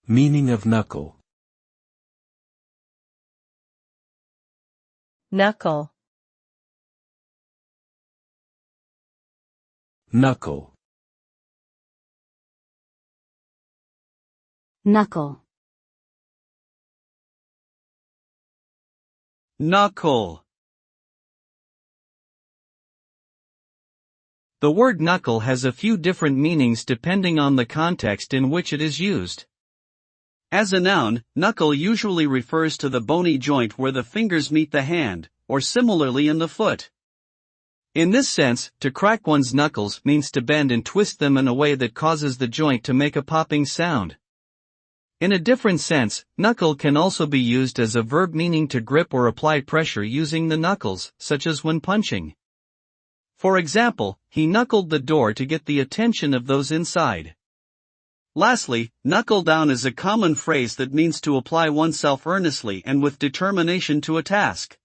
Meaning of knuckle. Knuckle. Knuckle. Knuckle. Knuckle. The word knuckle has a few different meanings depending on the context in which it is used. As a noun, knuckle usually refers to the bony joint where the fingers meet the hand, or similarly in the foot. In this sense, to crack one's knuckles means to bend and twist them in a way that causes the joint to make a popping sound. In a different sense, knuckle can also be used as a verb meaning to grip or apply pressure using the knuckles, such as when punching. For example, he knuckled the door to get the attention of those inside. Lastly, knuckle down is a common phrase that means to apply oneself earnestly and with determination to a task.